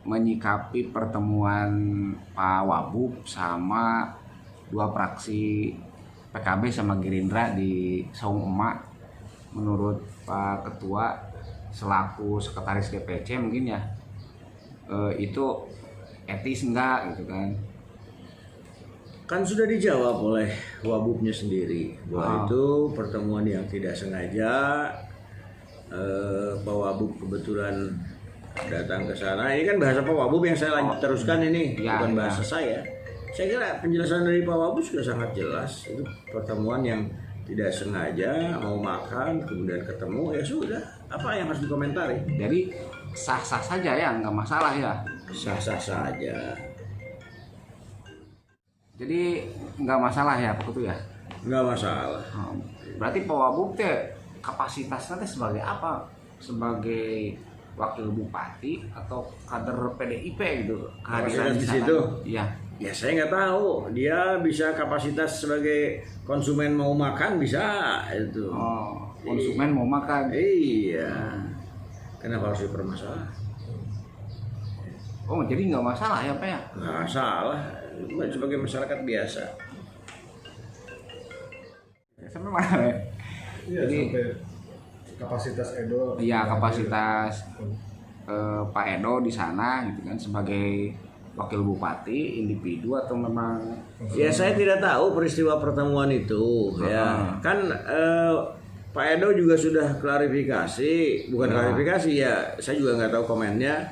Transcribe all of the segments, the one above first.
menyikapi pertemuan Pak Wabub sama dua fraksi PKB sama Gerindra di Saung Emak. Menurut Pak Ketua selaku sekretaris DPC mungkin ya, itu etis enggak gitu kan? Kan sudah dijawab oleh Wabubnya sendiri bahwa itu pertemuan yang tidak sengaja. Pak Wabub kebetulan datang ke sana. Ini kan bahasa Pak Wabub yang saya lanjut teruskan ini, bukan bahasa saya. Saya kira penjelasan dari Pak Wabub sudah sangat jelas. Itu pertemuan yang tidak sengaja, mau makan kemudian ketemu, ya sudah. Apa yang harus dikomentari? Jadi sah-sah saja ya, nggak masalah ya? Sah-sah saja. Jadi nggak masalah ya Pak Ketua ya? Nggak masalah. Berarti Pak Wabub teh kapasitasnya teh sebagai apa? Sebagai wakil bupati atau kader PDIP gitu? Kehadiran di situ? Iya. Ya saya nggak tahu. Dia bisa kapasitas sebagai konsumen mau makan bisa itu. Oh, konsumen mau makan. Iya. Kenapa harus dipermasalah? Oh, jadi nggak masalah ya Pak ya? Nggak salah. Sebagai masyarakat biasa. Sampai mana ya? Iya, Jadi sampai kapasitas Edo. iya, kapasitas Pak Edo di sana gitu kan sebagai wakil bupati individu atau memang? Ya saya tidak tahu peristiwa pertemuan itu ya. Kan Pak Edo juga sudah klarifikasi, bukan klarifikasi ya. Saya juga nggak tahu komennya.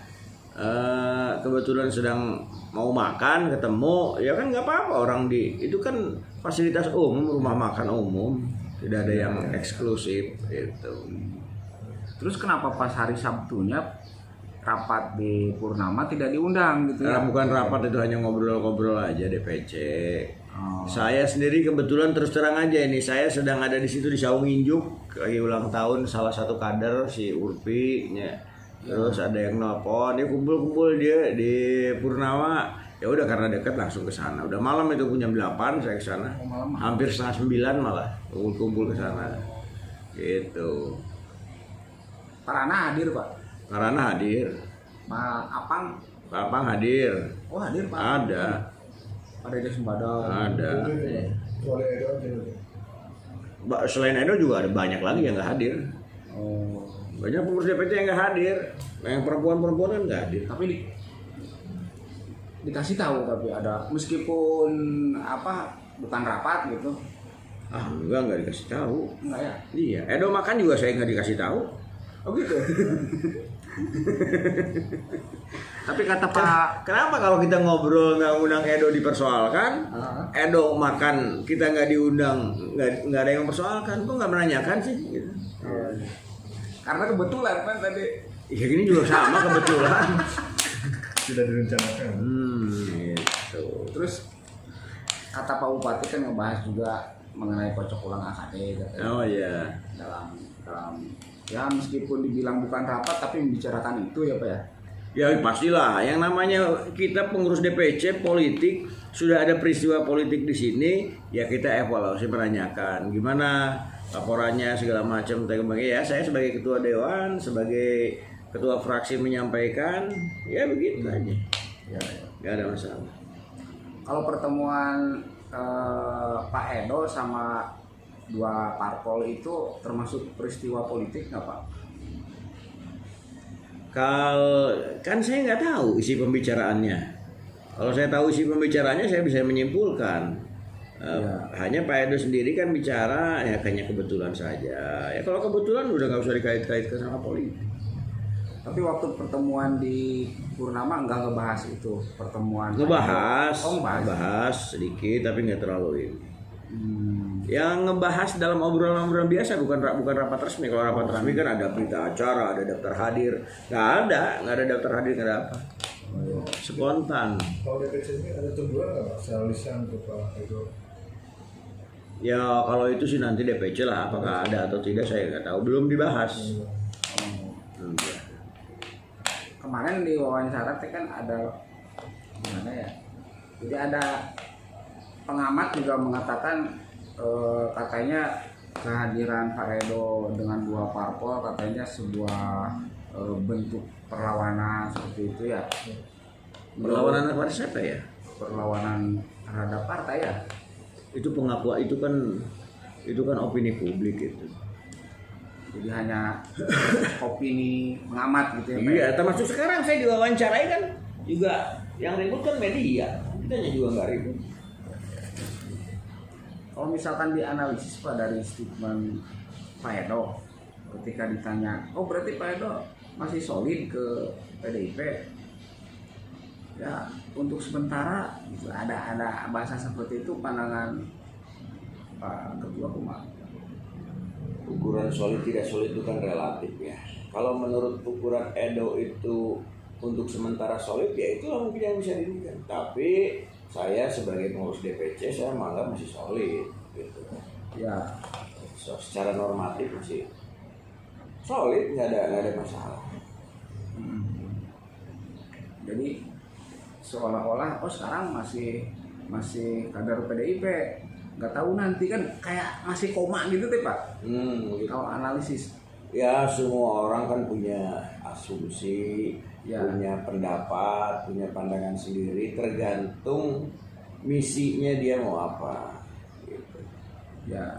Kebetulan sedang mau makan ketemu, ya kan nggak apa-apa, orang di itu kan fasilitas umum, rumah makan umum, tidak ada yang eksklusif itu. Terus kenapa pas hari Sabtunya rapat di Purnama tidak diundang gitu ya? Bukan rapat, itu hanya ngobrol-ngobrol aja DPC. Saya sendiri kebetulan terus terang aja ini, saya sedang ada di situ di Saung Injuk lagi ulang tahun salah satu kader si Urpi nya. Terus ada yang nelpon, dia kumpul-kumpul dia di Purnama. Ya udah karena dekat langsung ke sana. Udah malam itu jam 8 saya ke sana. Hampir setengah 9 malah kumpul-kumpul ke sana. Gitu. Pak Rana hadir Pak? Pak Rana hadir. Pak Apang? Pak Apang hadir. Oh hadir Pak? Ada. Pak Dede Sembadang? Ada. Kecuali Edo aja. Selain Edo juga ada banyak lagi yang nggak hadir. Oh. Banyak pengurus DPC yang nggak hadir. Yang perempuan-perempuan kan nggak hadir. Tapi dikasih tahu tapi ada, meskipun apa bukan rapat gitu? Enggak dikasih tahu. Enggak ya? Iya. Edo makan juga saya nggak dikasih tahu. Oh gitu. Tapi kata Pak, Kenapa kalau kita ngobrol nggak undang Edo dipersoalkan? Edo makan kita nggak diundang, nggak ada yang mempersoalkan. Kok nggak menanyakan sih? Gitu. karena kebetulan kan tadi. Ya gini juga sama kebetulan. Tidak direncanakan. Gitu. Terus kata Pak Bupati kan ngebahas juga mengenai kocok ulang AKD katanya. Oh iya. dalam ya meskipun dibilang bukan rapat tapi membicarakan itu ya Pak ya. Ya pastilah, yang namanya kita pengurus DPC politik, sudah ada peristiwa politik di sini, ya kita evaluasi, menanyakan gimana laporannya segala macam. Ya saya sebagai ketua dewan, sebagai ketua fraksi menyampaikan, ya begitu aja. Ya, nggak ada masalah. Kalau pertemuan Pak Edo sama dua parpol itu termasuk peristiwa politik nggak Pak? Kan saya nggak tahu isi pembicaraannya. Kalau saya tahu isi pembicaraannya, saya bisa menyimpulkan. Hanya Pak Edo sendiri kan bicara, ya kayaknya kebetulan saja. Ya kalau kebetulan udah nggak usah dikait-kaitkan sama politik. Tapi waktu pertemuan di Purnama nggak ngebahas itu pertemuan. Ngebahas, Oh, ngebahas sedikit tapi nggak terlalu ini. Yang ngebahas dalam obrolan-obrolan biasa, bukan rapat resmi. Kalau rapat resmi kan ada berita acara, ada daftar hadir. Nggak ada daftar hadir, nggak ada apa. Spontan. Kalau DPC ini ada tujuan nggak Pak? Secara lisan untuk Pak Edo? Ya kalau itu sih nanti DPC lah, apakah ada atau tidak saya nggak tahu, belum dibahas. Kemarin di wawancara kan ada gimana ya? Jadi ada pengamat juga mengatakan katanya kehadiran Pak Edo dengan dua parpol katanya sebuah bentuk perlawanan seperti itu ya. Perlawanan kepada siapa ya? Perlawanan terhadap partai ya. Itu pengakuan, itu kan opini publik itu. Jadi hanya opini pengamat gitu ya. Pak. Iya, termasuk sekarang saya diwawancarai kan juga yang ribut kan media. Kitanya juga nggak ribut. Kalau misalkan dianalisis Pak dari statement Pak Edo ketika ditanya, oh berarti Pak Edo masih solid ke PDIP? Ya untuk sementara gitu, ada bahasa seperti itu pandangan Pak Ketua Umar. Ukuran solid tidak solid itu kan relatif ya. Kalau menurut ukuran Edo itu untuk sementara solid, ya itulah mungkin yang bisa diberikan. Tapi saya sebagai pengurus DPC saya menganggap masih solid gitu. Ya, Secara normatif masih solid, nggak ada masalah. jadi seolah-olah oh sekarang masih kader PDIP, nggak tahu nanti kan kayak masih koma gitu deh Pak. Gitu. Kalau analisis Ya semua orang kan punya asumsi, Ya. punya pendapat, punya pandangan sendiri, tergantung misinya dia mau apa. Gitu. ya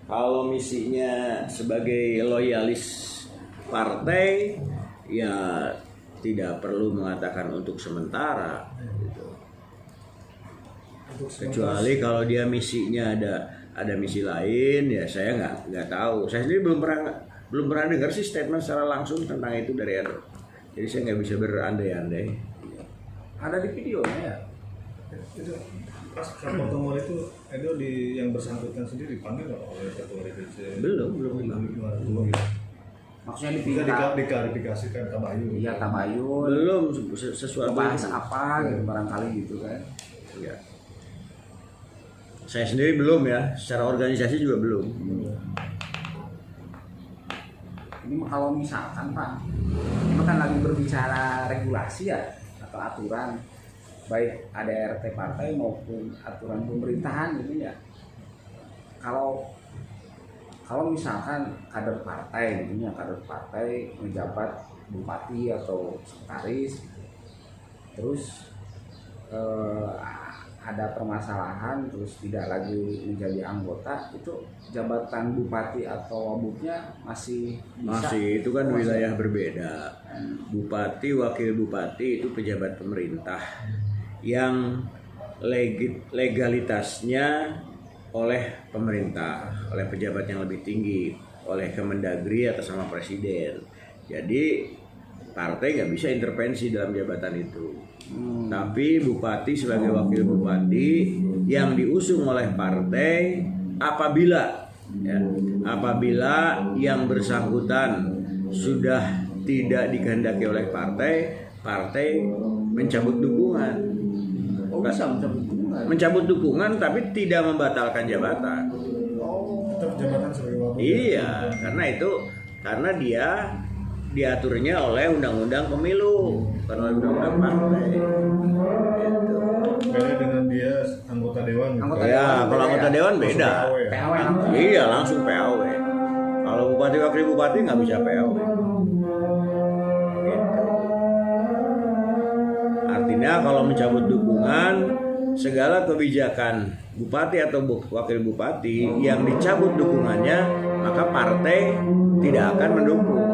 Kalau misinya sebagai loyalis partai, ya tidak perlu mengatakan untuk sementara. Gitu. Untuk Kecuali kalau dia misinya ada misi lain, ya saya nggak tahu. Saya sendiri belum pernah dengar sih statement secara langsung tentang itu dari Edo. Jadi saya nggak bisa berandai-andai. ada di videonya ya. itu pas pertemuan itu Edo yang bersangkutan sendiri dipanggil nggak oleh ketua DPC? Belum. Maksudnya Bisa dipinta diklarifikasikan Tabayun. iya Tabayun Belum sesuatu. bahas apa gitu barangkali gitu kan. Ya. Saya sendiri belum ya, secara organisasi juga belum. Ini mah kalau misalkan Pak, ini kan lagi berbicara regulasi ya atau aturan baik ADRT partai maupun aturan pemerintahan gitu ya. Kalau misalkan kader partai gitu ya, kader partai menjabat bupati atau sekretaris, terus ada permasalahan terus tidak lagi menjadi anggota, itu jabatan bupati atau wabubnya masih bisa. Masih itu kan wilayah berbeda. Bupati, wakil bupati itu pejabat pemerintah yang legalitasnya oleh pemerintah, oleh pejabat yang lebih tinggi, oleh Kemendagri atas nama presiden. Jadi partai nggak bisa intervensi dalam jabatan itu. Tapi bupati sebagai wakil bupati yang diusung oleh partai apabila yang bersangkutan sudah tidak dikehendaki oleh partai mencabut dukungan. Oh, bisa Mencabut dukungan tapi tidak membatalkan jabatan. Tetap jabatan sebagai wakil. Iya, karena dia diaturnya oleh undang-undang pemilu, bukan oleh undang-undang partai. Gitu. Beda dengan dia anggota dewan. Anggota Ya, dewan kalau anggota ya. dewan beda. PAW langsung. Iya, langsung PAW. Kalau bupati wakil bupati nggak bisa PAW. Gitu. Artinya kalau mencabut dukungan, segala kebijakan bupati atau wakil bupati yang dicabut dukungannya, maka partai tidak akan mendukung.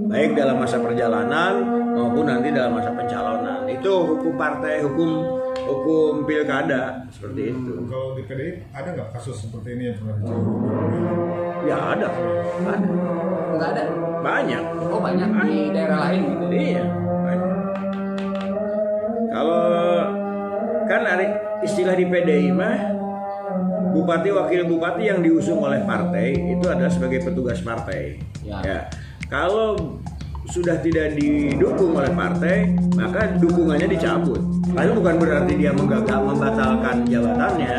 Baik dalam masa perjalanan maupun nanti dalam masa pencalonan. Itu hukum partai, hukum pilkada seperti itu. Kalau di PDI ada nggak kasus seperti ini yang pernah dicabut? Ya ada. Enggak ada. Banyak. Oh banyak di daerah lain gitu. Iya, banyak. Kalau kan ada istilah di PDI mah, bupati wakil bupati yang diusung oleh partai itu adalah sebagai petugas partai. Ya. Kalau sudah tidak didukung oleh partai, maka dukungannya dicabut. Lalu bukan berarti dia membatalkan jabatannya,